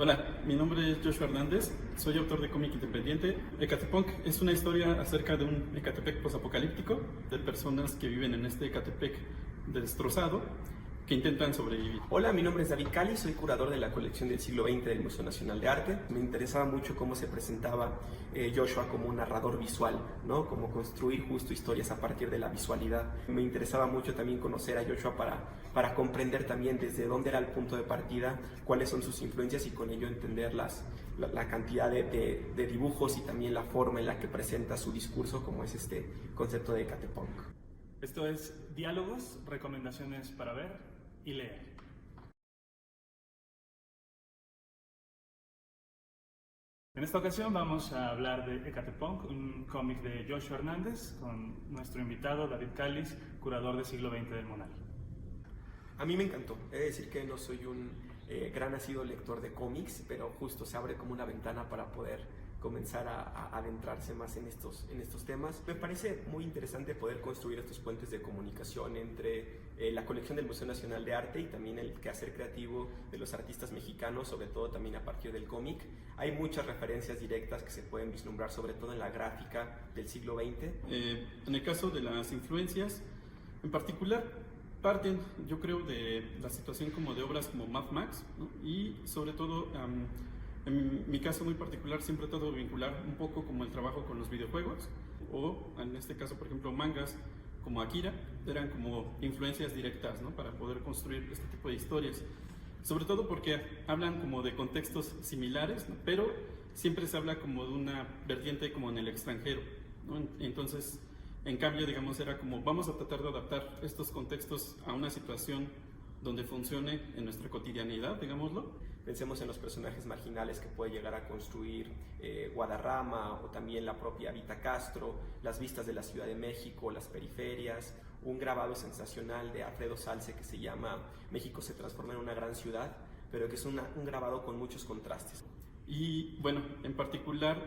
Hola, mi nombre es Joshua Hernández, soy autor de cómic independiente. Ecatepunk es una historia acerca de un Ecatepec posapocalíptico, de personas que viven en este Ecatepec destrozado, que intentan sobrevivir. Hola, mi nombre es David Cali, soy curador de la colección del siglo XX del Museo Nacional de Arte. Me interesaba mucho cómo se presentaba Joshua como un narrador visual, ¿no? Cómo construir justo historias a partir de la visualidad. Me interesaba mucho también conocer a Joshua para comprender también desde dónde era el punto de partida, cuáles son sus influencias y con ello entender la cantidad de dibujos y también la forma en la que presenta su discurso, como es este concepto de Ecatepunk. Esto es Diálogos, recomendaciones para ver y leer. En esta ocasión vamos a hablar de Ecatepunk, un cómic de Joshua Hernández, con nuestro invitado David Calis, curador del siglo XX del MUNAL. A mí me encantó, he de decir que no soy un gran asiduo lector de cómics, pero justo se abre como una ventana para poder comenzar a adentrarse más en estos temas. Me parece muy interesante poder construir estos puentes de comunicación entre la colección del Museo Nacional de Arte y también el quehacer creativo de los artistas mexicanos, sobre todo también a partir del cómic. Hay muchas referencias directas que se pueden vislumbrar, sobre todo en la gráfica del siglo XX. En el caso de las influencias, en particular, parten, yo creo, de la situación como de obras como Mad Max, ¿no? Y sobre todo, en mi caso muy particular, siempre he tratado de vincular un poco como el trabajo con los videojuegos, o en este caso, por ejemplo, mangas como Akira, eran como influencias directas, ¿no? Para poder construir este tipo de historias. Sobre todo porque hablan como de contextos similares, ¿no? Pero siempre se habla como de una vertiente como en el extranjero, ¿no? Entonces, en cambio, digamos, era como vamos a tratar de adaptar estos contextos a una situación donde funcione en nuestra cotidianidad, digámoslo. Pensemos en los personajes marginales que puede llegar a construir Guadarrama o también la propia Vita Castro, las vistas de la Ciudad de México, las periferias, un grabado sensacional de Alfredo Salce que se llama México se transforma en una gran ciudad, pero que es un grabado con muchos contrastes. Y bueno, en particular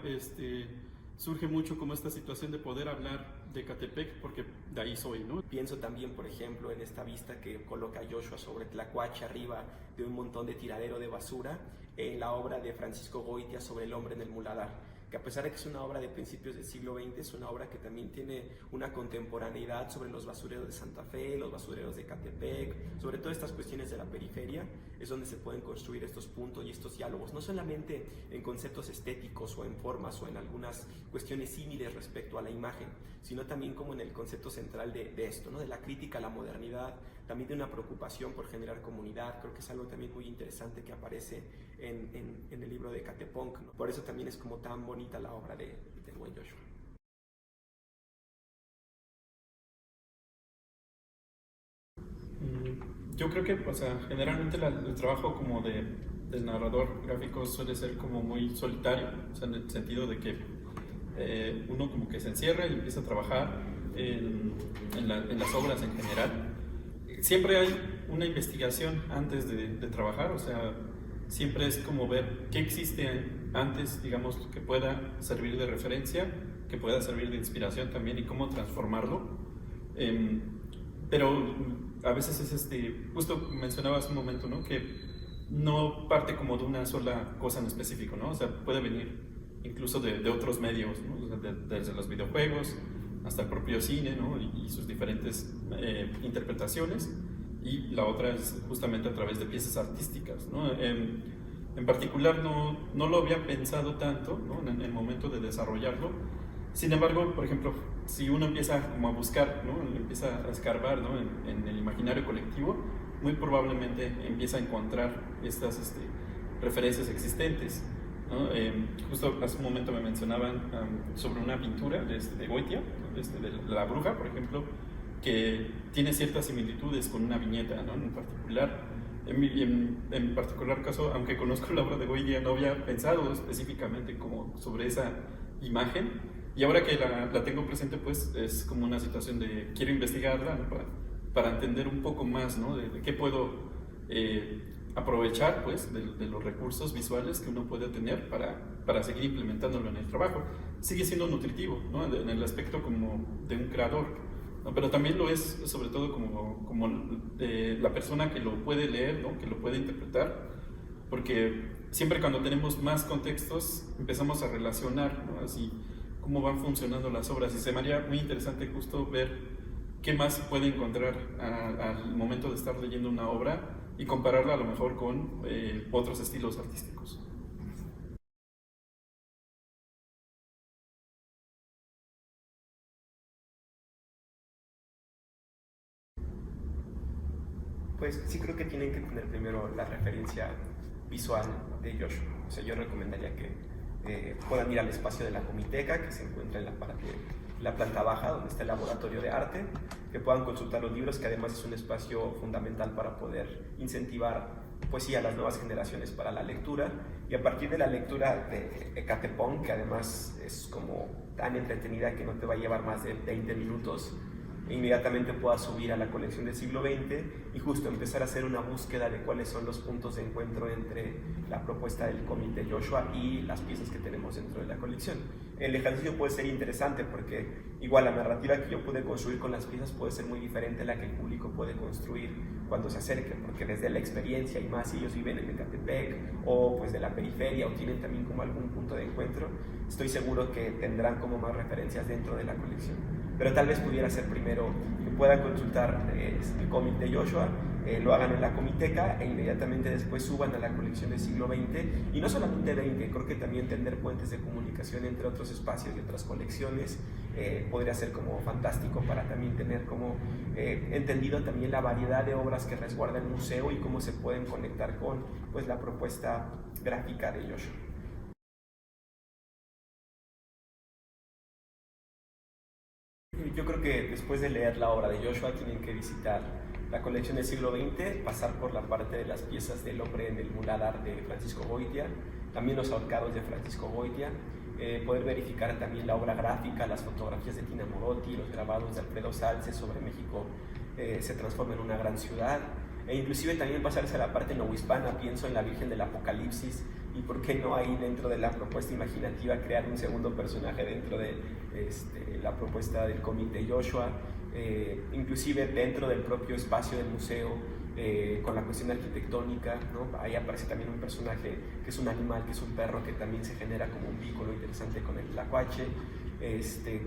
surge mucho como esta situación de poder hablar de Ecatepec, porque de ahí soy, ¿no? Pienso también, por ejemplo, en esta vista que coloca Joshua sobre Tlacuache, arriba de un montón de tiradero de basura, en la obra de Francisco Goitia sobre el hombre en el muladar, que a pesar de que es una obra de principios del siglo XX, es una obra que también tiene una contemporaneidad sobre los basureros de Santa Fe, los basureros de Ecatepec, sobre todas estas cuestiones de la periferia, es donde se pueden construir estos puntos y estos diálogos, no solamente en conceptos estéticos o en formas o en algunas cuestiones similares respecto a la imagen, sino también como en el concepto central de esto, ¿no? De la crítica a la modernidad, también de una preocupación por generar comunidad. Creo que es algo también muy interesante que aparece en el libro de Ecatepunk, ¿no? Por eso también es como tan bonita la obra del buen Joshua. Yo creo que, o sea, generalmente el trabajo como del narrador gráfico suele ser como muy solitario, o sea, en el sentido de que uno como que se encierra y empieza a trabajar en las obras en general. Siempre hay una investigación antes de trabajar, o sea, siempre es como ver qué existe antes, digamos, que pueda servir de referencia, que pueda servir de inspiración también y cómo transformarlo. Pero a veces es justo mencionaba hace un momento, ¿no? Que no parte como de una sola cosa en específico, ¿no? O sea, puede venir incluso de otros medios, ¿no? O sea, desde los videojuegos hasta el propio cine, ¿no? Y sus diferentes interpretaciones. Y la otra es justamente a través de piezas artísticas, ¿no? En particular no lo había pensado tanto, ¿no? En el momento de desarrollarlo. Sin embargo, por ejemplo, si uno empieza como a buscar, ¿no? Empieza a escarbar, ¿no? en el imaginario colectivo, muy probablemente empieza a encontrar estas referencias existentes, ¿no? Justo hace un momento me mencionaban sobre una pintura de Goitia, de La Bruja, por ejemplo, que tiene ciertas similitudes con una viñeta, ¿no? En particular caso, aunque conozco la obra de Goitia, no había pensado específicamente como sobre esa imagen, y ahora que la tengo presente, pues es como una situación de quiero investigarla, ¿no? para entender un poco más, ¿no? de qué puedo aprovechar, pues, de los recursos visuales que uno puede tener para seguir implementándolo en el trabajo. Sigue siendo nutritivo, ¿no? En el aspecto como de un creador, ¿no? Pero también lo es sobre todo como la persona que lo puede leer, ¿no? Que lo puede interpretar, porque siempre cuando tenemos más contextos empezamos a relacionar, ¿no? Así cómo van funcionando las obras, y se me haría muy interesante justo ver qué más se puede encontrar al momento de estar leyendo una obra y compararla a lo mejor con otros estilos artísticos. Pues sí creo que tienen que tener primero la referencia visual de Joshua. O sea, yo recomendaría que puedan ir al espacio de la Comiteca, que se encuentra en la planta baja, donde está el laboratorio de arte, que puedan consultar los libros, que además es un espacio fundamental para poder incentivar pues sí, a las nuevas generaciones para la lectura, y a partir de la lectura de Ecatepong, que además es como tan entretenida que no te va a llevar más de 20 minutos, inmediatamente puedas subir a la colección del siglo XX y justo empezar a hacer una búsqueda de cuáles son los puntos de encuentro entre la propuesta del cómic de Joshua y las piezas que tenemos dentro de la colección. El ejercicio puede ser interesante porque igual la narrativa que yo pude construir con las piezas puede ser muy diferente a la que el público puede construir cuando se acerque, porque desde la experiencia y más si ellos viven en Ecatepec o pues de la periferia o tienen también como algún punto de encuentro, estoy seguro que tendrán como más referencias dentro de la colección. Pero tal vez pudiera ser primero que puedan consultar el cómic de Joshua, lo hagan en la Comiteca e inmediatamente después suban a la colección del siglo XX, y no solamente XX, creo que también tender puentes de comunicación entre otros espacios y otras colecciones podría ser como fantástico para también tener como entendido también la variedad de obras que resguarda el museo y cómo se pueden conectar con pues, la propuesta gráfica de Joshua. Yo creo que después de leer la obra de Joshua tienen que visitar la colección del siglo XX, pasar por la parte de las piezas del hombre en el muladar de Francisco Goitia, también los ahorcados de Francisco Goitia, poder verificar también la obra gráfica, las fotografías de Tina Modotti, los grabados de Alfredo Salce sobre México se transforma en una gran ciudad, e inclusive también pasarse a la parte novohispana. Pienso en la Virgen del Apocalipsis, y por qué no ahí dentro de la propuesta imaginativa crear un segundo personaje dentro de la propuesta del cómic de Joshua, inclusive dentro del propio espacio del museo, con la cuestión arquitectónica, ¿no? Ahí aparece también un personaje que es un animal, que es un perro, que también se genera como un vínculo interesante con el tlacuache,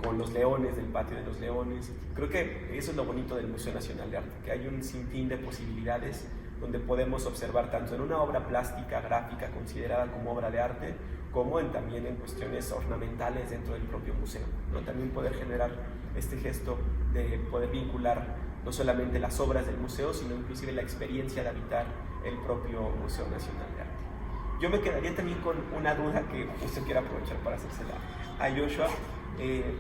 con los leones del patio de los leones. Creo que eso es lo bonito del Museo Nacional de Arte, que hay un sinfín de posibilidades donde podemos observar tanto en una obra plástica, gráfica, considerada como obra de arte, como también en cuestiones ornamentales dentro del propio museo, ¿no? También poder generar este gesto de poder vincular no solamente las obras del museo, sino inclusive la experiencia de habitar el propio Museo Nacional de Arte. Yo me quedaría también con una duda que usted quiera aprovechar para hacérsela a Joshua,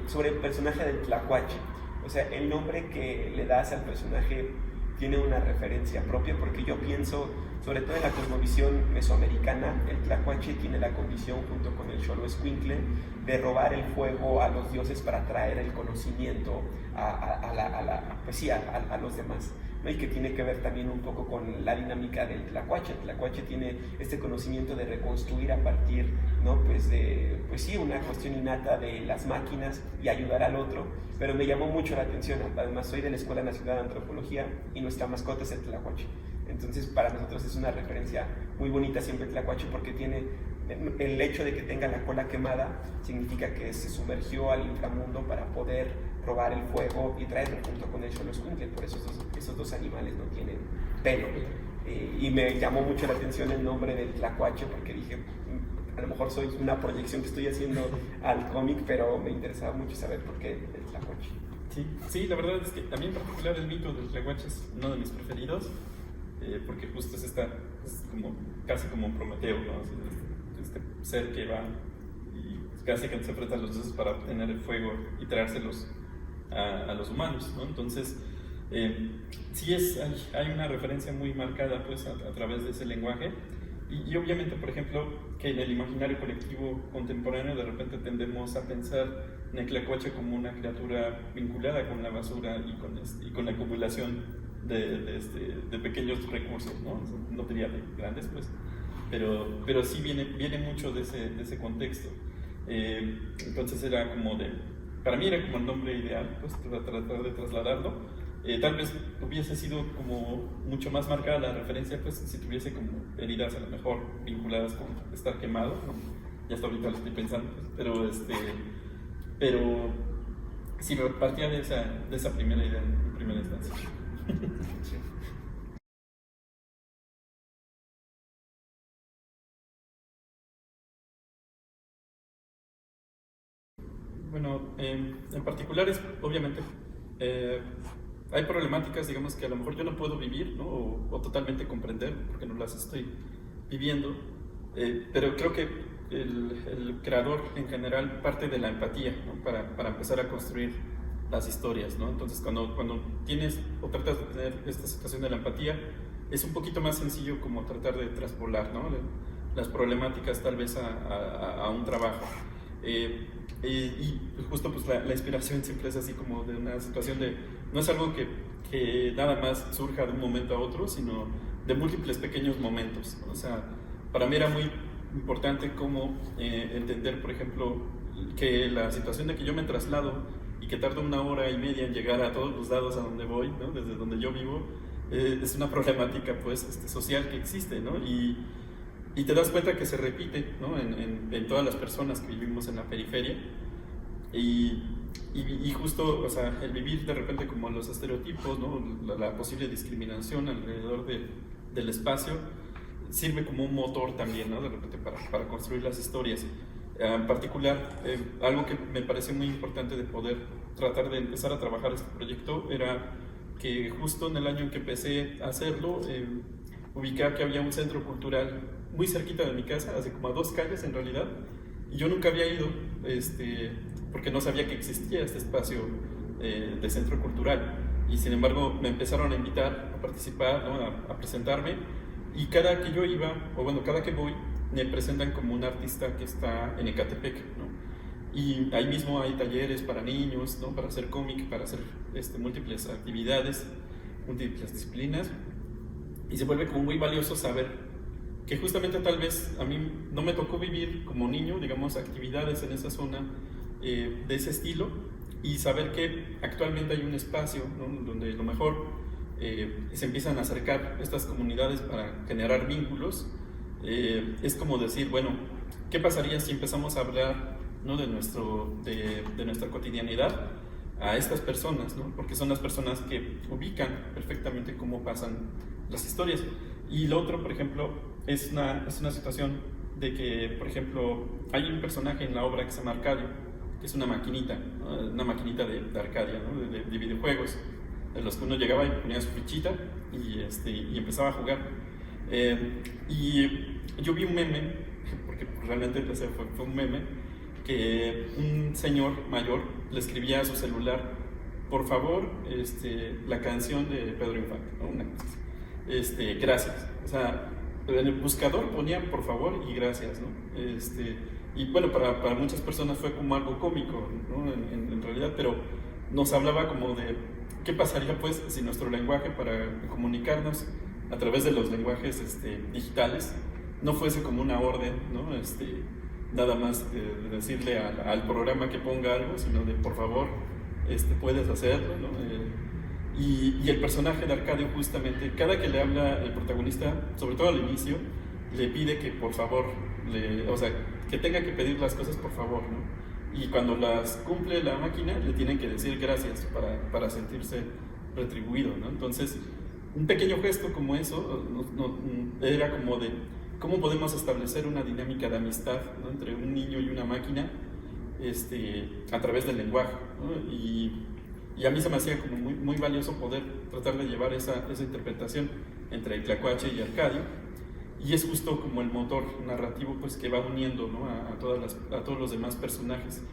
sobre el personaje del tlacuache. O sea, el nombre que le das al personaje tiene una referencia propia, porque yo pienso, sobre todo en la cosmovisión mesoamericana, el tlacuache tiene la condición, junto con el xoloescuincle, de robar el fuego a los dioses para traer el conocimiento a los demás, ¿no? Y que tiene que ver también un poco con la dinámica del tlacuache. El tlacuache tiene este conocimiento de reconstruir a partir, ¿no? Una cuestión innata de las máquinas y ayudar al otro, pero me llamó mucho la atención. Además, soy de la Escuela Nacional de Antropología y nuestra mascota es el tlacuache. Entonces, para nosotros es una referencia muy bonita siempre el tlacuache, porque tiene el hecho de que tenga la cola quemada, significa que se sumergió al inframundo para poder robar el fuego y traerlo junto con el xoloescuincle. Por eso esos dos animales no tienen pelo. Y me llamó mucho la atención el nombre del tlacuache, porque dije, a lo mejor soy una proyección que estoy haciendo al cómic, pero me interesaba mucho saber por qué el tlacuache. Sí, la verdad es que a mí en particular el mito del tlacuache es uno de mis preferidos, porque justo es como, casi como un Prometeo, ¿no? Este ser que va y casi que se enfrenta a los dioses para obtener el fuego y traérselos a los humanos, ¿no? Entonces, sí hay una referencia muy marcada pues, a través de ese lenguaje, y obviamente, por ejemplo, que en el imaginario colectivo contemporáneo de repente tendemos a pensar en el tlacuache como una criatura vinculada con la basura y con la acumulación de pequeños recursos, ¿no? No diría de grandes, pues, pero sí viene mucho de ese contexto. Entonces para mí era como el nombre ideal, pues, para tratar de trasladarlo. Tal vez hubiese sido como mucho más marcada la referencia, pues si tuviese como heridas a lo mejor vinculadas con estar quemado, ¿no? Ya hasta ahorita lo estoy pensando, pues, pero sí, partía de esa primera idea en primera instancia. Sí. Bueno, en particular obviamente, hay problemáticas, digamos, que a lo mejor yo no puedo vivir, ¿no? O totalmente comprender, porque no las estoy viviendo, pero creo que el creador en general parte de la empatía, ¿no? Para empezar a construir las historias, ¿no? Entonces, cuando tienes o tratas de tener esta situación de la empatía, es un poquito más sencillo como tratar de traspolar, ¿no? Las problemáticas tal vez a un trabajo. Y justo pues la inspiración siempre es así como de una situación no es algo que nada más surja de un momento a otro, sino de múltiples pequeños momentos, ¿no? O sea, para mí era muy importante cómo entender, por ejemplo, que la situación de que yo me traslado y que tardo 1 hora y media en llegar a todos los lados a donde voy, ¿no? Desde donde yo vivo, es una problemática pues social que existe, ¿no? Y te das cuenta que se repite, ¿no? en todas las personas que vivimos en la periferia. Y justo, o sea, el vivir de repente como los estereotipos, ¿no? La posible discriminación alrededor del espacio, sirve como un motor también, ¿no? De repente para construir las historias. En particular, algo que me pareció muy importante de poder tratar de empezar a trabajar este proyecto era que justo en el año en que empecé a hacerlo, ubicar que había un centro cultural muy cerquita de mi casa, así como a 2 calles en realidad, y yo nunca había ido, porque no sabía que existía este espacio de centro cultural, y sin embargo me empezaron a invitar a participar, ¿no? a presentarme, y cada que yo iba, o bueno, cada que voy, me presentan como un artista que está en Ecatepec, ¿no? Y ahí mismo hay talleres para niños, ¿no? Para hacer cómic, para hacer múltiples actividades, múltiples disciplinas, y se vuelve como muy valioso saber que justamente tal vez a mí no me tocó vivir como niño, digamos, actividades en esa zona de ese estilo, y saber que actualmente hay un espacio, ¿no? Donde a lo mejor se empiezan a acercar estas comunidades para generar vínculos. Es como decir, bueno, ¿qué pasaría si empezamos a hablar, ¿no? de nuestra cotidianidad a estas personas, ¿no? Porque son las personas que ubican perfectamente cómo pasan las historias. Y lo otro, por ejemplo, es una situación de que, por ejemplo, hay un personaje en la obra que se llama Arcadio, que es una maquinita, ¿no? Una maquinita de Arcadia, ¿no? de videojuegos, de los que uno llegaba y ponía su fichita y empezaba a jugar. Y yo vi un meme, porque realmente fue un meme, que un señor mayor le escribía a su celular, por favor, la canción de Pedro Infante, ¿no? Una cosa así. Gracias. O sea, en el buscador ponían por favor y gracias, ¿no? Y bueno, para muchas personas fue como algo cómico, ¿no? En realidad, pero nos hablaba como de qué pasaría pues si nuestro lenguaje para comunicarnos a través de los lenguajes digitales no fuese como una orden, ¿no? Nada más de decirle al programa que ponga algo, sino de por favor, puedes hacerlo, ¿no? Y el personaje de Arcadio, justamente, cada que le habla el protagonista, sobre todo al inicio, le pide que por favor, o sea, que tenga que pedir las cosas por favor, ¿no? Y cuando las cumple la máquina, le tienen que decir gracias para sentirse retribuido, ¿no? Entonces, un pequeño gesto como eso era como de cómo podemos establecer una dinámica de amistad, ¿no? Entre un niño y una máquina a través del lenguaje, ¿no? Y a mí se me hacía como muy, muy valioso poder tratar de llevar esa interpretación entre Tlacuache y Arcadio, y es justo como el motor narrativo pues, que va uniendo, ¿no? a todos los demás personajes.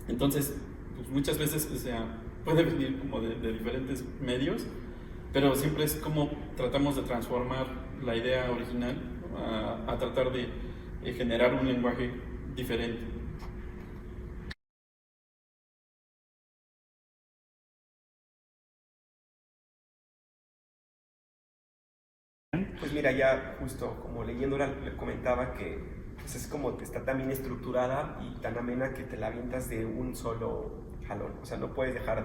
Entonces, pues, muchas veces, o sea, puede venir como de diferentes medios, pero siempre es como tratamos de transformar la idea original, ¿no? a tratar de generar un lenguaje diferente. Pues mira, ya justo como leyéndola le comentaba que pues es como que está también estructurada y tan amena que te la avientas de un solo jalón. O sea, no puedes dejar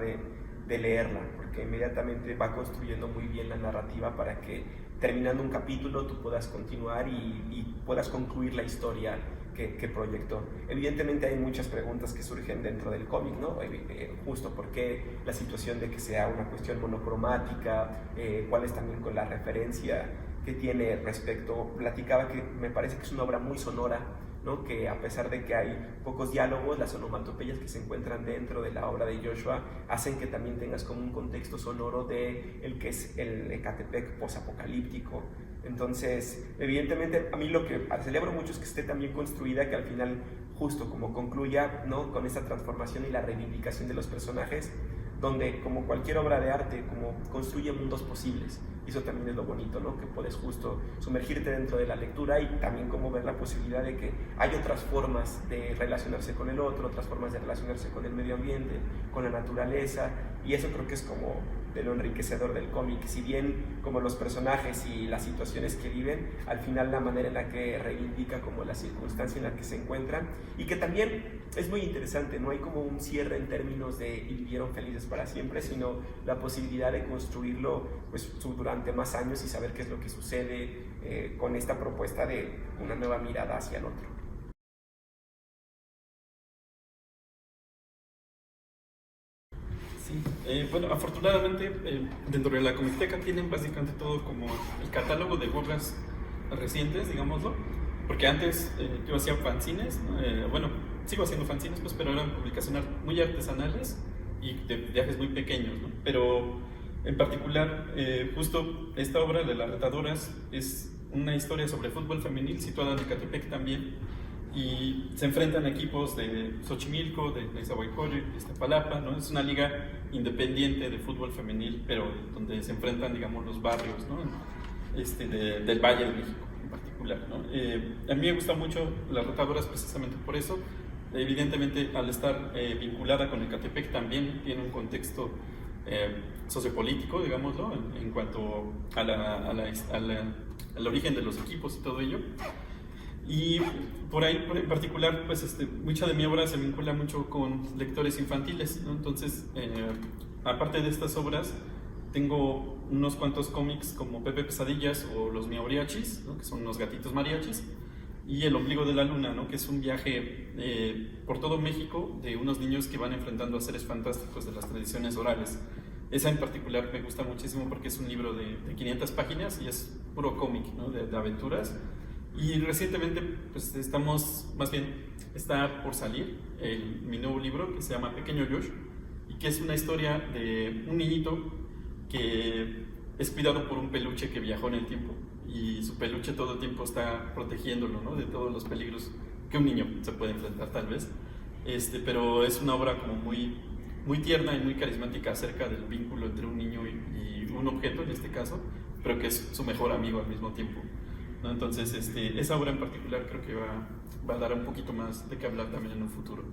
de leerla, porque inmediatamente va construyendo muy bien la narrativa para que terminando un capítulo tú puedas continuar y puedas concluir la historia que proyectó. Evidentemente hay muchas preguntas que surgen dentro del cómic, ¿no? Justo por qué la situación de que sea una cuestión monocromática, cuál es también con la referencia que tiene respecto, platicaba que me parece que es una obra muy sonora, ¿no? Que a pesar de que hay pocos diálogos, las onomatopeyas que se encuentran dentro de la obra de Joshua hacen que también tengas como un contexto sonoro de el que es el Ecatepec posapocalíptico. Entonces, evidentemente, a mí lo que celebro mucho es que esté también construida, que al final, justo como concluya, ¿no? Con esa transformación y la reivindicación de los personajes, donde como cualquier obra de arte, como construye mundos posibles. Y eso también es lo bonito, ¿no? Que puedes justo sumergirte dentro de la lectura y también como ver la posibilidad de que hay otras formas de relacionarse con el otro, otras formas de relacionarse con el medio ambiente, con la naturaleza, y eso creo que es como de lo enriquecedor del cómic. Si bien como los personajes y las situaciones que viven, al final la manera en la que reivindica como la circunstancia en la que se encuentran, y que también es muy interesante, no hay como un cierre en términos de y vivieron felices para siempre, sino la posibilidad de construirlo pues durante más años y saber qué es lo que sucede con esta propuesta de una nueva mirada hacia el otro. Sí, bueno, afortunadamente dentro de la Comicteca tienen básicamente todo como el catálogo de obras recientes, digámoslo, porque antes yo hacía fanzines, bueno, sigo haciendo fanzines, pues, pero eran publicaciones muy artesanales y de viajes muy pequeños, ¿no? Pero en particular, justo esta obra de Las Retadoras es una historia sobre fútbol femenil situada en Ecatepec también, y se enfrentan equipos de Xochimilco, de Nezahualcóyotl, de Iztapalapa, ¿no? Es una liga independiente de fútbol femenil, pero donde se enfrentan, digamos, los barrios, ¿no? Del Valle de México en particular, ¿no? A mí me gusta mucho Las Retadoras precisamente por eso. Evidentemente, al estar vinculada con Ecatepec, también tiene un contexto sociopolítico, digámoslo, en cuanto al origen de los equipos y todo ello. Y por ahí, en particular, pues mucha de mi obra se vincula mucho con lectores infantiles, ¿no? Entonces, aparte de estas obras, tengo unos cuantos cómics como Pepe Pesadillas o Los Miauriachis, ¿no? Que son unos gatitos mariachis, y El Ombligo de la Luna, ¿no? Que es un viaje por todo México de unos niños que van enfrentando a seres fantásticos de las tradiciones orales. Esa en particular me gusta muchísimo porque es un libro de 500 páginas y es puro cómic, ¿no? de aventuras. Y recientemente, pues está por salir mi nuevo libro que se llama Pequeño Josh, y que es una historia de un niñito que es cuidado por un peluche que viajó en el tiempo, y su peluche todo el tiempo está protegiéndolo, ¿no? De todos los peligros que un niño se puede enfrentar tal vez. Pero es una obra como muy, muy tierna y muy carismática acerca del vínculo entre un niño y un objeto en este caso, pero que es su mejor amigo al mismo tiempo, ¿no? Entonces, esa obra en particular creo que va a dar un poquito más de qué hablar también en un futuro.